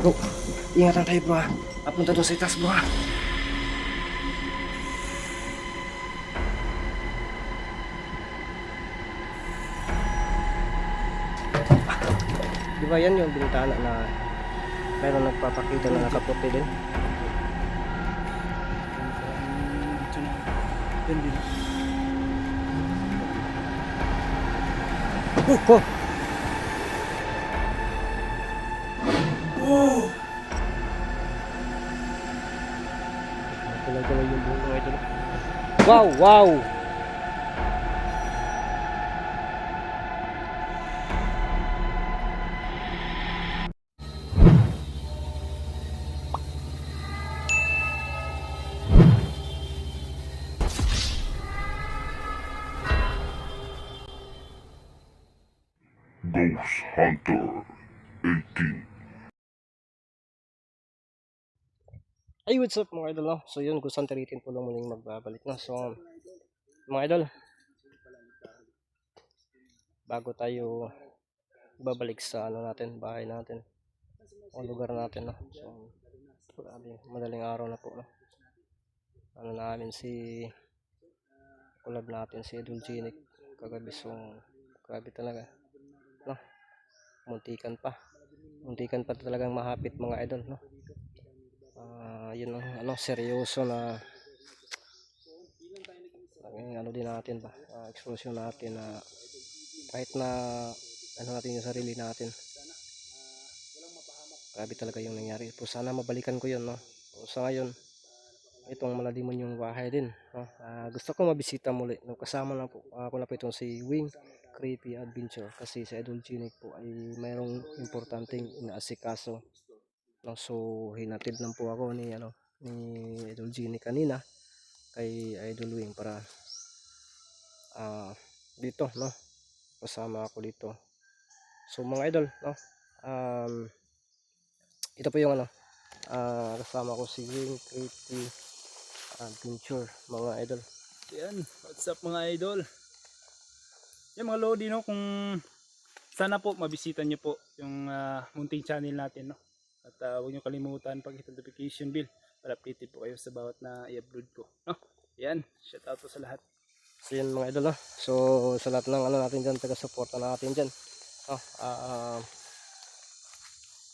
Bro, ingatan tayo bro ha. Papunta doon sa itaas bro ha. Di ba yan yung bintana na meron nagpapakita na nakaputi din? Oh! Talaga yung buong mga idol. Wow! Wow! Ghost Hunter 18. Ay, what's up mga idol, no? So yun, Ghost Hunter 18 po lang muling magbabalik na. So, mga idol, bago tayo babalik sa ano natin, bahay natin, o lugar natin, no? So, grabe, madaling araw na po, no? Ano namin si collab natin si Idol Genic kagabi, so grabe talaga, no? Muntikan pa talagang mahapit mga idol, no? Yun ang ano, seryoso na ano din natin ba, exposure natin na kahit na ano natin yung sarili natin, grabe talaga yung nangyari po. Sana mabalikan ko yun, no? So, sa ngayon itong Maladimon yung bahay din, no? Gusto ko mabisita muli, no? Kasama na po ako na po itong si Wing Creepy Adventure, kasi sa Idol Genic po ay mayroong importanteng inaasikaso, no? So hinatid lang po ako ni Idol Genic kanina kay Idol Wing para dito, no? Kasama ako dito. So mga idol, no? Ito po yung ano, kasama ko si Wing Creepy Adventure, mga idol. Yan, what's up mga idol? Yan mga lodi, no, kung sana po mabisita nyo po yung munting channel natin, no. At huwag nyo kalimutan pag hit notification bell para updated po kayo sa bawat na i-upload ko, no. Yan, shout out po sa lahat. So yun mga idol, no? So sa lahat ng ano natin dyan, taga-suporta natin dyan, no?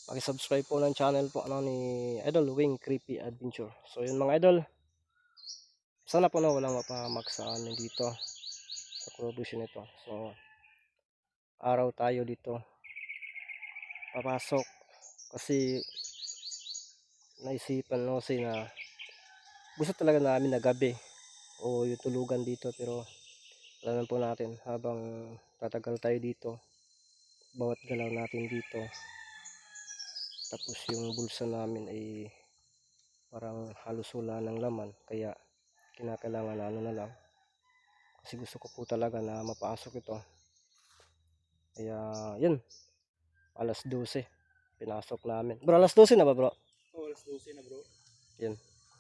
Paki-subscribe po ng channel po ano ni Idol Wing Creepy Adventure. So yun mga idol, sana po na walang mapahamak sa amin dito sa production nito. So araw tayo dito papasok kasi naisipan no kasi na gusto talaga namin na gabi o yung tulugan dito, pero alam po natin habang tatagal tayo dito, bawat galaw natin dito, tapos yung bulsa namin ay parang halos wala ng laman, kaya kinakailangan na ano na lang, kasi gusto ko po talaga na mapasok ito. Kaya yun, alas 12 pinasok namin bro. Alas 12 na ba bro? Alas 12 na bro. Yun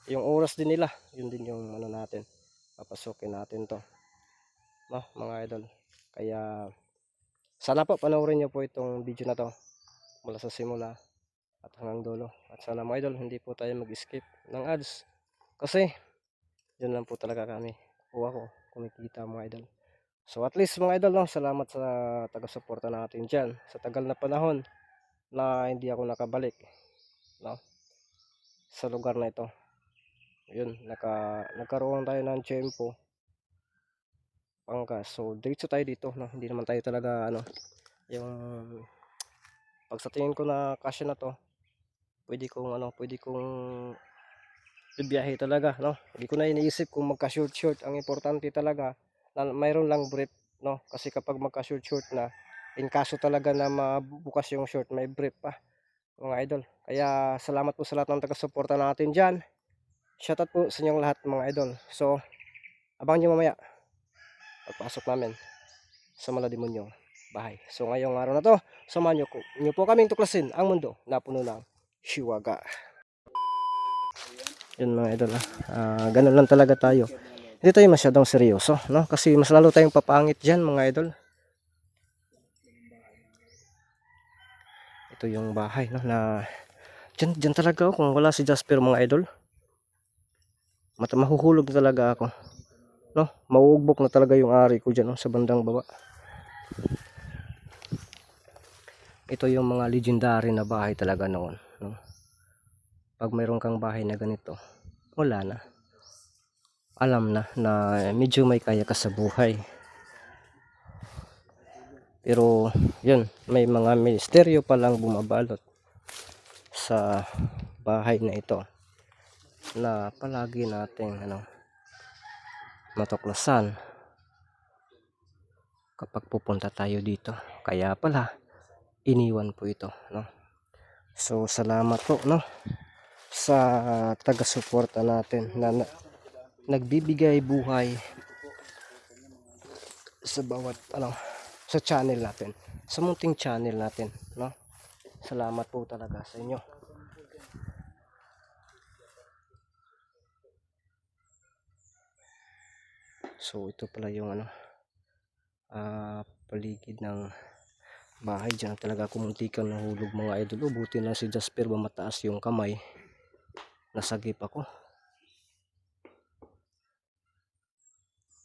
yung oras din nila, yun din yung ano natin, papasokin natin to, no mga idol. Kaya sana po panoorin nyo po itong video na to mula sa simula at hanggang dulo, at sana mga idol hindi po tayo mag-skip ng ads, kasi yun lang po talaga kami kuha ko kumikita mga idol. So at least mga idol, no, salamat sa taga-suporta natin dyan sa tagal na panahon na hindi ako nakabalik, no, sa lugar na ito. Yun, nagkaroon tayo ng tiyempo pangkas, so diretso tayo dito, no. Hindi naman tayo talaga ano, yung pag sa tingin ko na kasya na to, pwede kong bibiyahe talaga, no. Hindi ko na iniisip kung magka short. Ang importante talaga na mayroon lang brief, no, kasi kapag magka short na, in kaso talaga na mabukas yung short, may brief pa mga idol. Kaya salamat po sa lahat ng taga-suporta natin dyan. Shoutout po sa inyong lahat mga idol. So abangan nyo mamaya pagpasok namin sa Malademonyo bahay. So ngayong araw na to, samahan nyo po kaming tuklasin ang mundo na puno ng hiwaga. Yun mga idol, ganun lang talaga tayo. Hindi tayo masyadong seryoso, no? Kasi mas lalo tayong papangit dyan mga idol. Ito ito yung bahay, no, na dyan talaga ako. Kung wala si Jasper mga idol, mahuhulog na talaga ako, no, mauugbok na talaga yung ari ko dyan, no, sa bandang baba. Ito yung mga legendary na bahay talaga noon, no? Pag mayroon kang bahay na ganito, wala na, alam na na medyo may kaya ka sa buhay. Pero yun, may mga misteryo palang bumabalot sa bahay na ito na palagi nating matuklasan kapag pupunta tayo dito. Kaya pala iniwan po ito, no. So salamat po, no, sa taga-suporta natin na nagbibigay buhay sa bawat sa channel natin, sa munting channel natin, no. Salamat po talaga sa inyo. So ito pala yung paligid ng bahay. Diyan talaga ako muntikan nahulog mga idol. Buti na si Jasper ba mataas yung kamay, nasagip ako.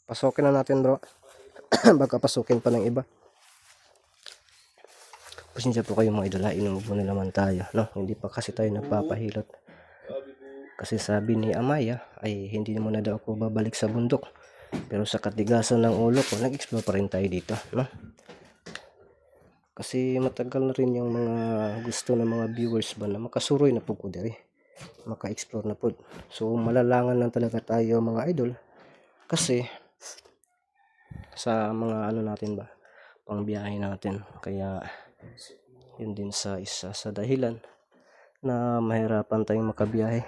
Pasukin na natin bro. Baka pasukin pa ng iba. Pasensya po kayo mga idol, inom muna naman tayo, no? Hindi pa kasi tayo napapahilot. Kasi sabi ni Amaya ay hindi muna daw ako babalik sa bundok. Pero sa katigasan ng ulo ko, nag-explore pa rin tayo dito, no? Kasi matagal na rin yung mga gusto ng mga viewers ba na makasuroy na po ko diri, maka-explore na po. So malalangan lang talaga tayo mga idol. Kasi sa mga natin ba, pang biyahe natin. Kaya yun din sa isa sa dahilan na mahirapan tayong makabiyahe.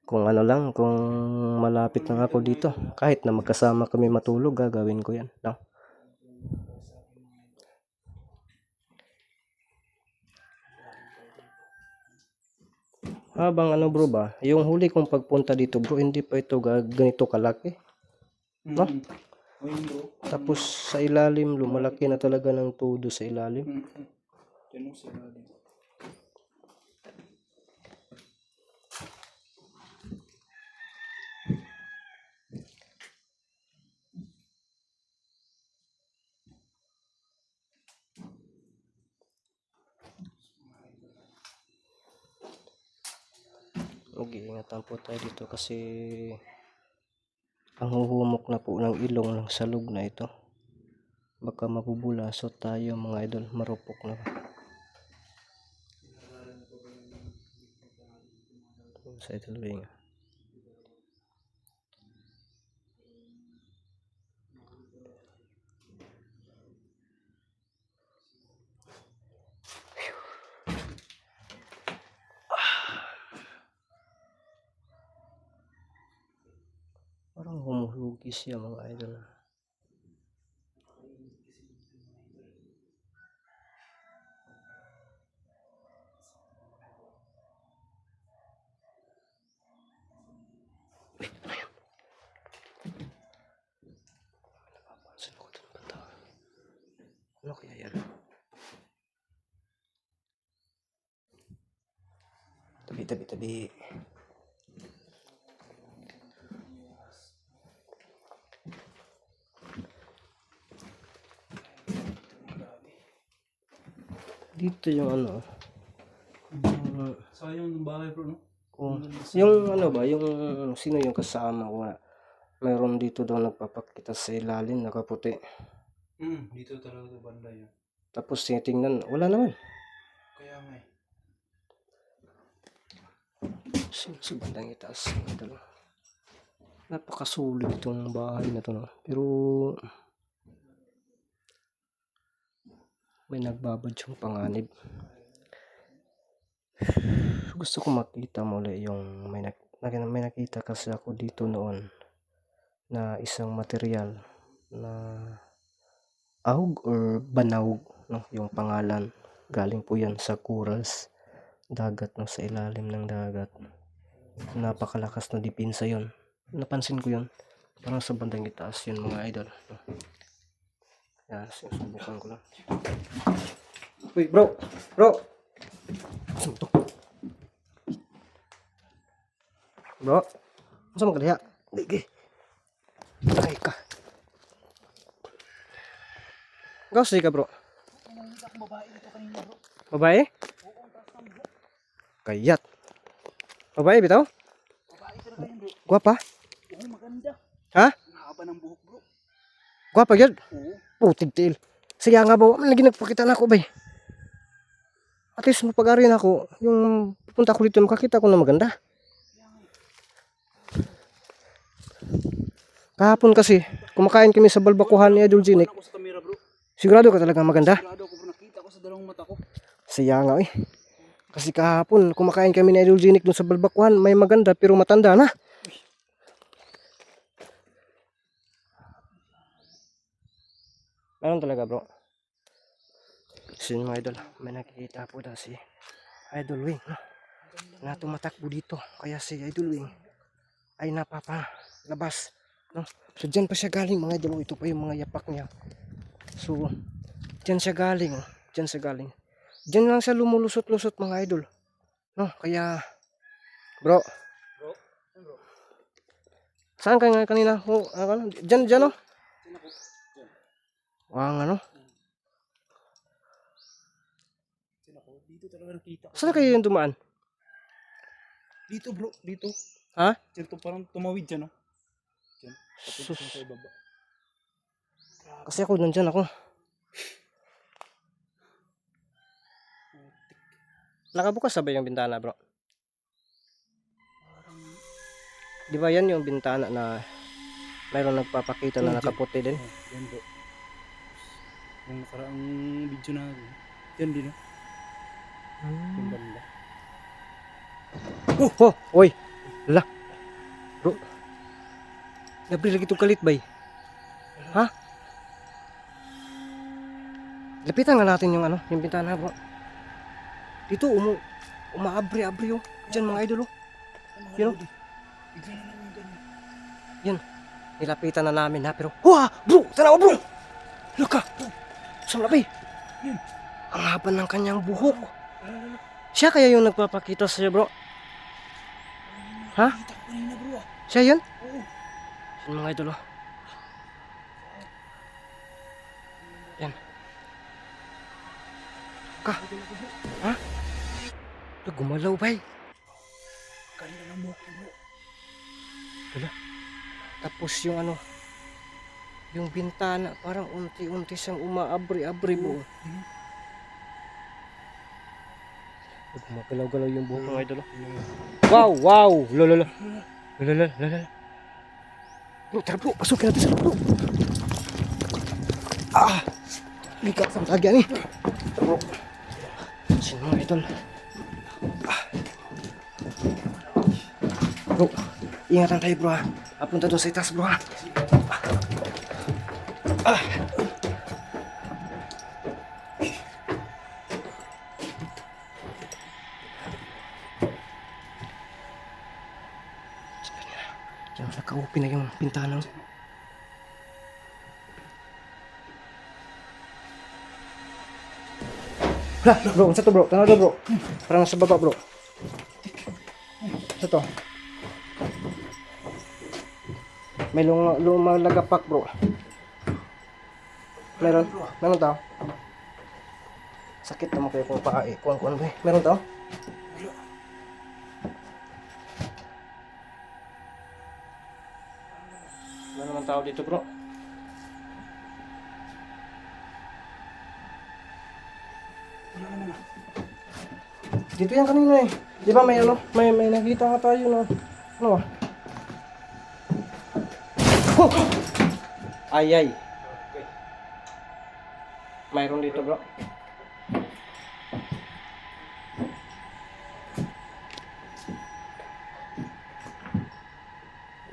Kung kung malapit lang ako dito, kahit na magkasama kami matulog, gagawin ko yan, no? Habang bro ba, yung huli kong pagpunta dito bro, hindi pa ito ganito kalaki, no? Tapos sa ilalim, lumalaki na talaga ng todo sa ilalim. Mag-iingatan po tayo dito kasi ang huhumok na po ng ilong ng salog na ito. Baka mabubulasot tayo mga idol, marupok na. Sa idol wing. Parang humuhugis siya mga idol. Ano kaya yan? Tabi. Dito yung sayang ng bahay bro, no? Yung ba, yung sino yung kasama ko na mayroon dito daw nagpapakita sa ilalim, nakaputi. Dito talaga ito banda yun. Tapos tinitingnan, wala naman. Kaya nga Sa bandang itaas. Napakasulit itong bahay na to, no? Pero may nagbabadyong panganib. Gusto ko makita muli yung may nakita kasi ako dito noon na isang material na ahog or banawg, no, yung pangalan. Galing po yan sa corals, dagat, no, sa ilalim ng dagat. Napakalakas na depensa yon. Napansin ko yon. Parang sa bandang itaas yun mga idol, no? Yan, sinusubukan ko lang. Uy, bro! Bro! Saan to? Bro? Saan mo kaliha? Lagi. Ay ka. Gawsi ka, bro? Babae? Kayat. Babae, bitaw? Guwapa? Oo, maganda. Ha? Ang haba ng buhok, bro. Guwapa yun? Oo. Putig tiil. Siya nga ba, lagi nagpakita na ako bay. At least mapag-ari na ako, yung pupunta ko dito, makakita ko na maganda. Kahapon kasi, kumakain kami sa balbakuhan ni Idol Ginic. Ako sa camera, bro. Sigurado ka talaga maganda. Sigurado ako, bro. Nakita ko sa dalawang mata ko. Siya nga eh. Kasi kahapon, kumakain kami ni Idol Ginic dun sa balbakuhan, may maganda pero matanda na. Meron talaga bro. Kasi mga idol, may nakikita po daw si Idol Wing, no? Na tumatakbo dito. Kaya si Idol Wing ay napapalabas, no? So dyan pa siya galing mga idol. Ito pa yung mga yapak niya. So dyan siya galing. Dyan siya galing. Dyan lang siya lumulusot-lusot mga idol, no? Kaya bro, Bro? Ano, bro? saan ka nga kanina? Oh, ano? Dyan no? Saan ako? Diyan. Wang ano? Saan ako? Dito talaga nakita ko. Saan kayo yung dumaan? Dito, bro. Dito. Ha? Diyan to, parang tumawid dyan, no? Diyan. Sus. Tapos sa ibaba. Kasi ako nandyan ako. Nakabukas sabay yung bintana bro. Di ba yan yung bintana na mayroon nagpapakita na nakaputi din? Oh, yan, bro. Yung nakaraang video na yan din, no? Yung banda. Oh! Oy! Lala! Bro! Nabri lagi itong kalit bay. Ha? Lapitan nga natin yung ano, yung bintana bro. Dito umaabri-abri oh. Diyan mga idol oh. Yun oh. Bigla na lang yung ganyan. Yan. Nilapitan na namin ha pero wah! Bro! Tanaw bro! Luka! Saan labi? Yan. Ang haba ng kanyang buhok. Siya kaya yung nagpapakita sa'yo bro? Ha? Kita ko kanina, bro, ah. Siya yun? Oo. Yan mga idol oh. Yan. Ka? Ha? Gumalaw bay. Kanina ng buhok niya, bro. Tapos yung ano, yung bintana parang unti-unti siyang umaabri-abri bro. Gumagalaw-galaw yung buhok ng idol. Wow, wow. Lolo. Lolo. Bro, tara bro, pasukin natin sa loob bro. Ah. Likas ang tagyan eh. Bro. Sino mga idol? Ah. Bro, ingatan tayo bro ha. Papunta doon sa itas bro ha. Ah. Diyan naka-open na yung pintana. Hala, bro, sa to bro, tanaw daw bro. Parang nasa baba bro. Sa to. May lumalagapak bro. Meron tao. Sakit naman kayo kung paa eh. Kuhan ba eh. Meron tao? Wala naman tao dito bro. Dito yan kanina eh. Di ba may ano? May nakita nga tayo no. Ano ba? Oh! Ay. Mayroon dito bro.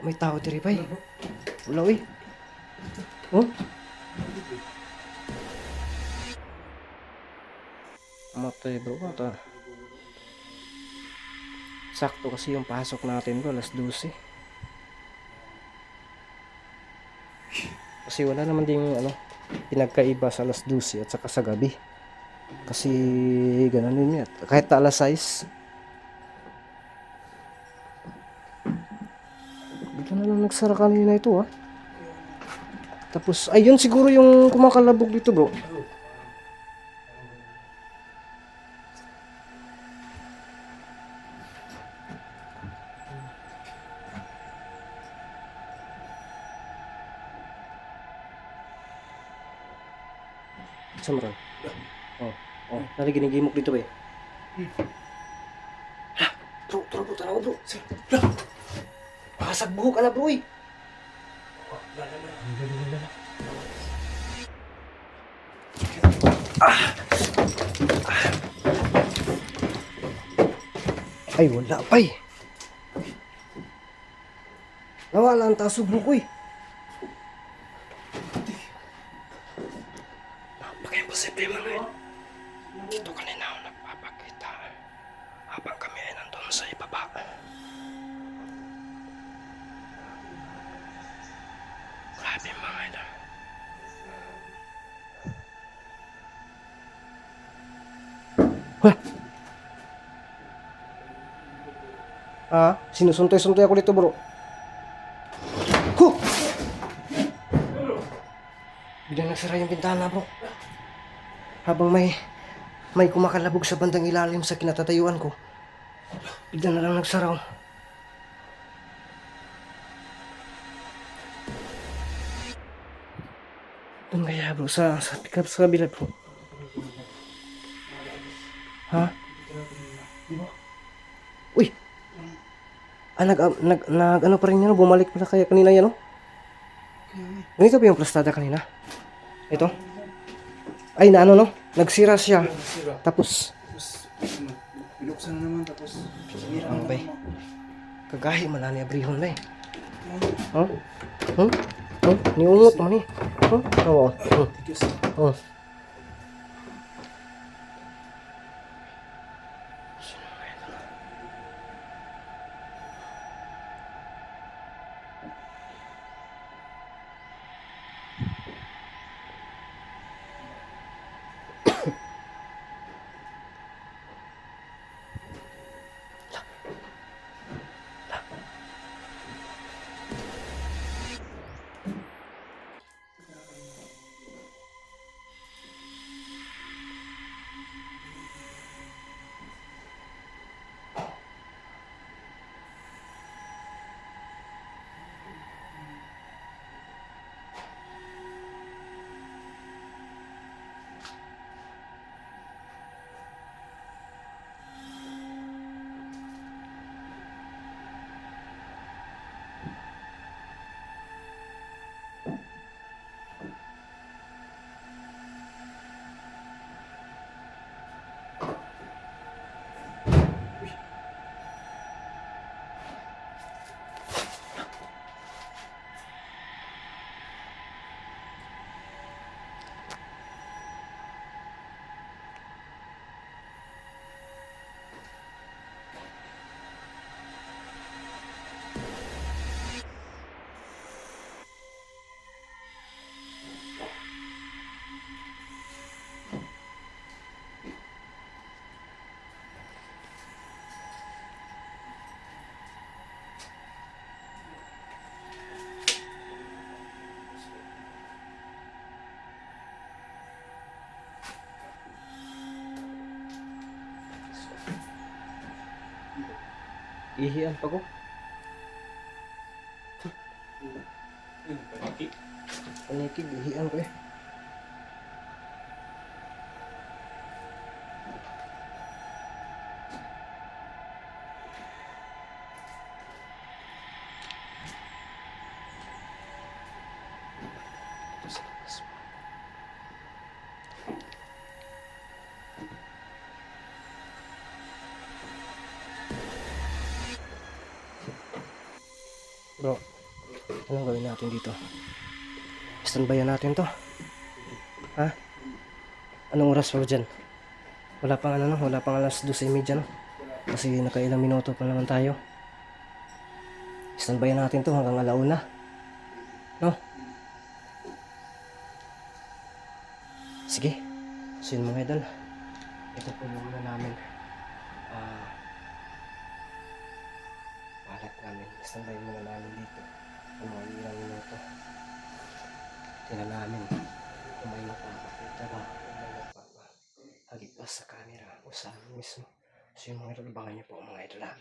May tao diri bay. Wala uy. Oh? Matay bro ata. Sakto kasi yung pasok natin bro, alas 12. Kasi wala naman ding ano, pinagkaiba sa alas 12 at saka sa gabi. Kasi ganun din yan. Kahit na alas 6, bigla na lang nagsara kanina ito ah. Tapos ayun siguro yung kumakalabog dito bro. Samaran. Oh, nari ginigimok dito ba eh. Bro, tara bro, tanawa bro. Makasagbuho ka na bro eh. Ay, wala pa eh. Nawala ang tasog mo ko eh. Napaka-imposible man eh. Dito kanina ako nagpapakita habang kami ay nandun sa ibaba. Grabe mga idol. Wah! Ah, sinusuntoy-suntoy ako dito bro. Huh! Biglang nagsara yung bintana bro. Habang may kumakalabog sa bandang ilalim sa kinatatayuan ko. Bigla na lang nagsara. Doon kaya bro, sa pick-up sa kabila bro. Ha? Uy! Ah, ano pa rin yan, bumalik pala kaya kanina yan, oh. Ganito ba yung plastada kanina? Ito? Ay, na ano, no? Nagsira siya. Tapos, Binuksan na naman tapos sinira ano na ba eh? naman. Kagahi malani abrihon ba eh? Huh? Huh? Huh? Niungot man eh. Huh? Oo. Huh? Oh. Ihian pa ko. Panikig, ihian ko eh. Bro, anong gawin natin dito? Standbyan natin to. Ha? Anong oras bro dyan? Wala pang ano no? Wala pang alas 12:30 no? Kasi nakailang minuto pa naman tayo. Standbyan natin to hanggang alauna. No? Sige. So yun mga idol. Ito po yung ano namin. Balat namin. Standby muna namin dito. Ang mga ilang minuto. Tingnan namin. Kung may mapapakita ba. Kung may mapapahagip sa camera. O sa amin mismo. So yung mga idol, abangan niyo po mga idol ha.